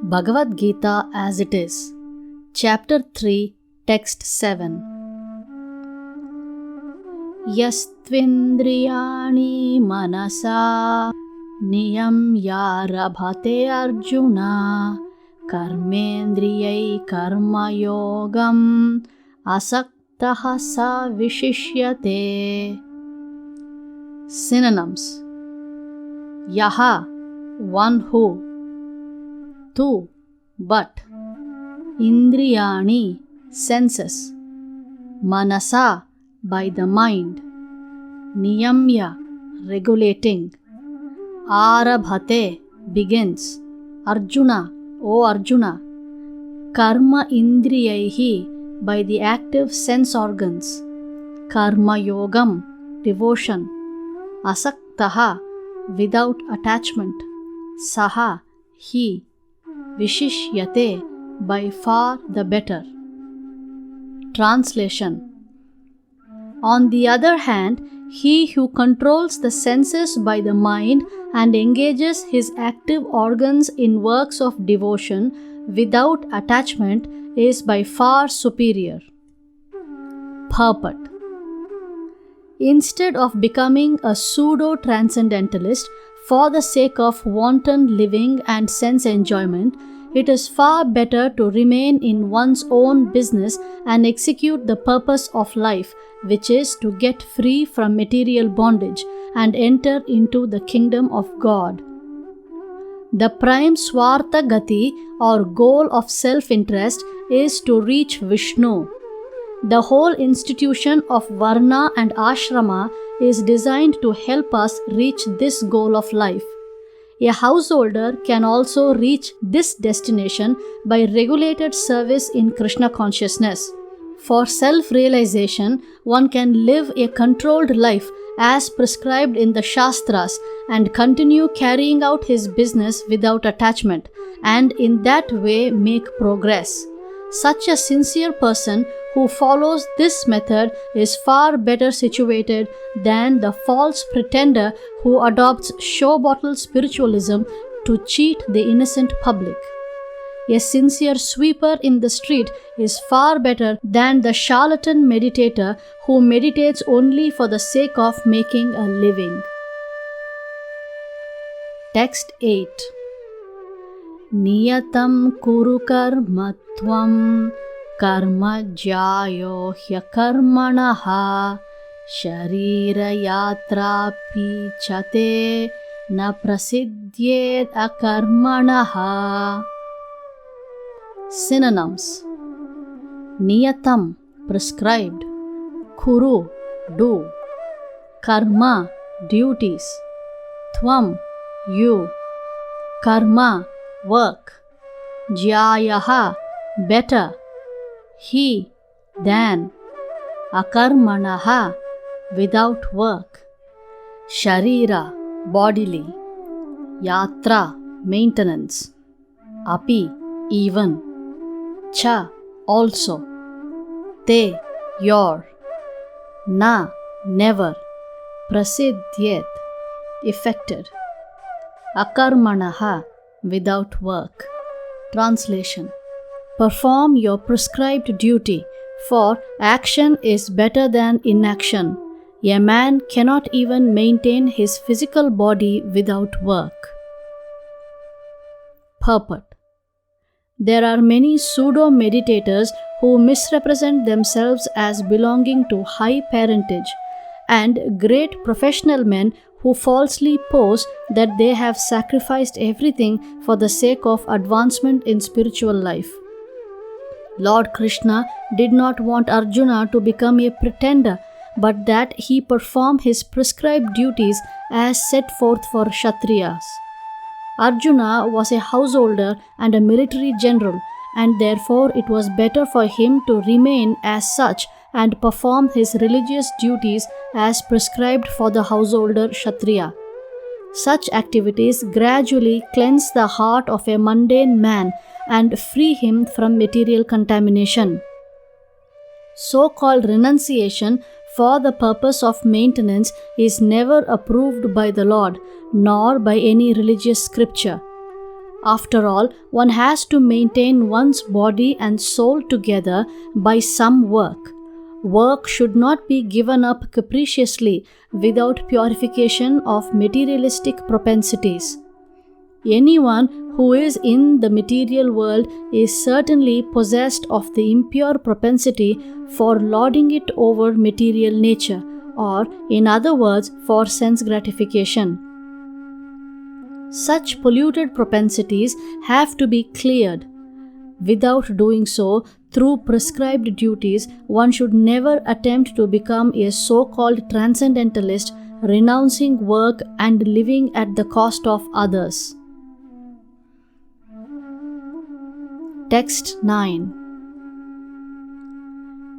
Bhagavad Gita as it is, Chapter 3, Text 7. Yastvindriyani manasa niyamyarabhate arjuna karmendriyai karma yogam asaktaha sa vishishyate. Synonyms: Yaha, one who. Tu, but. Indriyani, senses. Manasa, by the mind. Niyamya, regulating. Arabhate, begins. Arjuna, O Arjuna. Karma indriyaihi, by the active sense organs. Karma yogam, devotion. Asaktaha, without attachment. Saha, he. Vishishyate, by far the better. Translation: On the other hand, he who controls the senses by the mind and engages his active organs in works of devotion without attachment is by far superior. Purport: Instead of becoming a pseudo-transcendentalist for the sake of wanton living and sense enjoyment, it is far better to remain in one's own business and execute the purpose of life, which is to get free from material bondage and enter into the kingdom of God. The prime Swartha Gati, or goal of self-interest, is to reach Vishnu. The whole institution of Varna and Ashrama is designed to help us reach this goal of life. A householder can also reach this destination by regulated service in Krishna consciousness. For self-realization, one can live a controlled life as prescribed in the Shastras and continue carrying out his business without attachment, and in that way make progress. Such a sincere person who follows this method is far better situated than the false pretender who adopts show-bottle spiritualism to cheat the innocent public. A sincere sweeper in the street is far better than the charlatan meditator who meditates only for the sake of making a living. Text 8. Niyatam kuru karma tvam karma jyayo hyakarmanaha sharira yatra pichate na prasidyet akarmanaha. Synonyms: Niyatam, prescribed. Kuru, do. Karma, duties. Tvam, you. Karma, work. Jyayaha, better. He, than. Akarmanaha, without work. Sharira, bodily. Yatra, maintenance. Api, even. Cha, also. Te, your. Na, never. Prasidyet, effected. Akarmanaha, without work. Translation: Perform your prescribed duty, for action is better than inaction. A man cannot even maintain his physical body without work. Purport: There are many pseudo-meditators who misrepresent themselves as belonging to high parentage, and great professional men who falsely pose that they have sacrificed everything for the sake of advancement in spiritual life. Lord Krishna did not want Arjuna to become a pretender, but that he perform his prescribed duties as set forth for Kshatriyas. Arjuna was a householder and a military general, and therefore it was better for him to remain as such and perform his religious duties as prescribed for the householder Kshatriya. Such activities gradually cleanse the heart of a mundane man and free him from material contamination. So-called renunciation for the purpose of maintenance is never approved by the Lord, nor by any religious scripture. After all, one has to maintain one's body and soul together by some work. Work should not be given up capriciously without purification of materialistic propensities. Anyone who is in the material world is certainly possessed of the impure propensity for lording it over material nature, or in other words, for sense gratification. Such polluted propensities have to be cleared. Without doing so, through prescribed duties, one should never attempt to become a so-called transcendentalist, renouncing work and living at the cost of others. Text 9.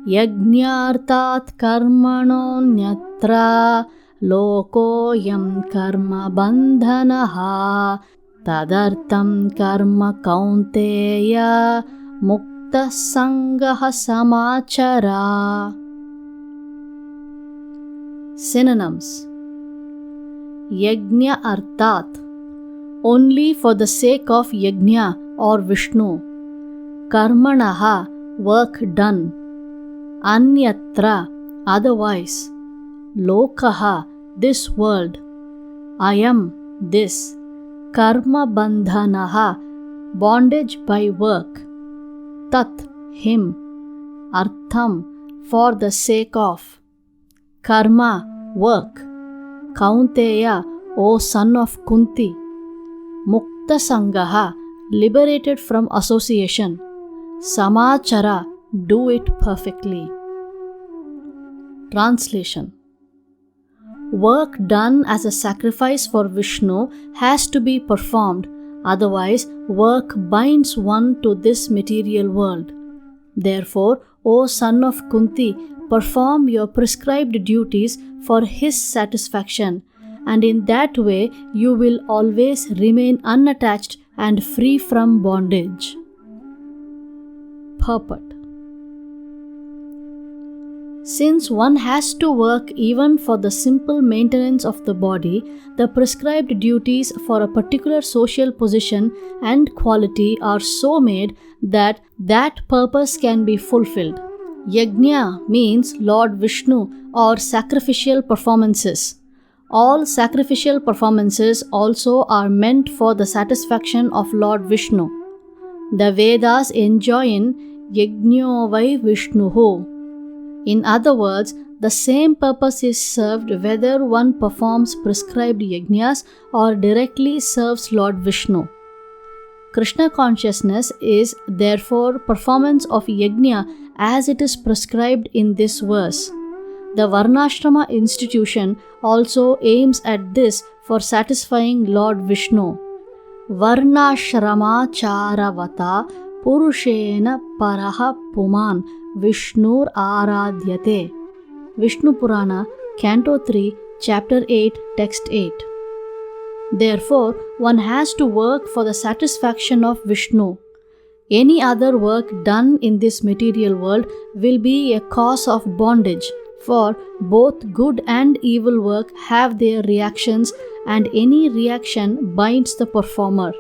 Yajñārtat karmanonyatra lokoyam karma bandhanaha tadartam karma kaunteya mukta sangaha samachara. Synonyms. Yajna artat, only for the sake of Yajna or Vishnu. Karmanaha, work done. Anyatra, otherwise. Lokaha, this world. Ayam, this. Karma bandhanaha, bondage by work. Tat, him. Artham, for the sake of. Karma, work. Kaunteya, O son of Kunti. Mukta sangaha, liberated from association. Samachara, do it perfectly. Translation. Work done as a sacrifice for Vishnu has to be performed, otherwise work binds one to this material world. Therefore, O son of Kunti, perform your prescribed duties for his satisfaction, and in that way you will always remain unattached and free from bondage. Purport. Since one has to work even for the simple maintenance of the body, the prescribed duties for a particular social position and quality are so made that that purpose can be fulfilled. Yajna means Lord Vishnu or sacrificial performances. All sacrificial performances also are meant for the satisfaction of Lord Vishnu. The Vedas enjoin Yajño vai Vishnuho. In other words, the same purpose is served whether one performs prescribed yajnas or directly serves Lord Vishnu. Krishna consciousness is therefore performance of yajna as it is prescribed in this verse. The Varnashrama institution also aims at this for satisfying Lord Vishnu. Varnashrama charavata purushena paraha puman Vishnur Aradhyate. Vishnu Purana, Canto 3, Chapter 8, Text 8. Therefore, one has to work for the satisfaction of Vishnu. Any other work done in this material world will be a cause of bondage, for both good and evil work have their reactions, and any reaction binds the performer.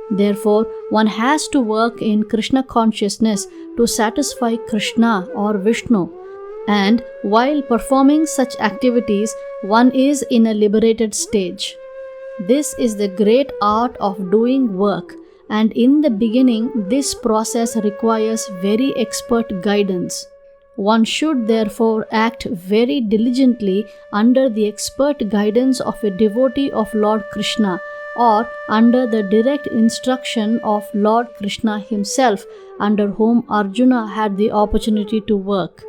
Therefore, one has to work in Krishna consciousness to satisfy Krishna or Vishnu, and while performing such activities, one is in a liberated stage. This is the great art of doing work, and in the beginning, this process requires very expert guidance. One should therefore act very diligently under the expert guidance of a devotee of Lord Krishna, or under the direct instruction of Lord Krishna himself, under whom Arjuna had the opportunity to work.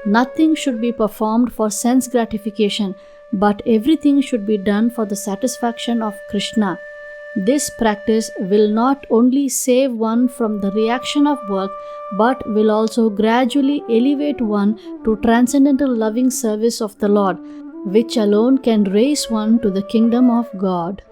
Nothing should be performed for sense gratification, but everything should be done for the satisfaction of Krishna. This practice will not only save one from the reaction of work, but will also gradually elevate one to transcendental loving service of the Lord, which alone can raise one to the kingdom of God.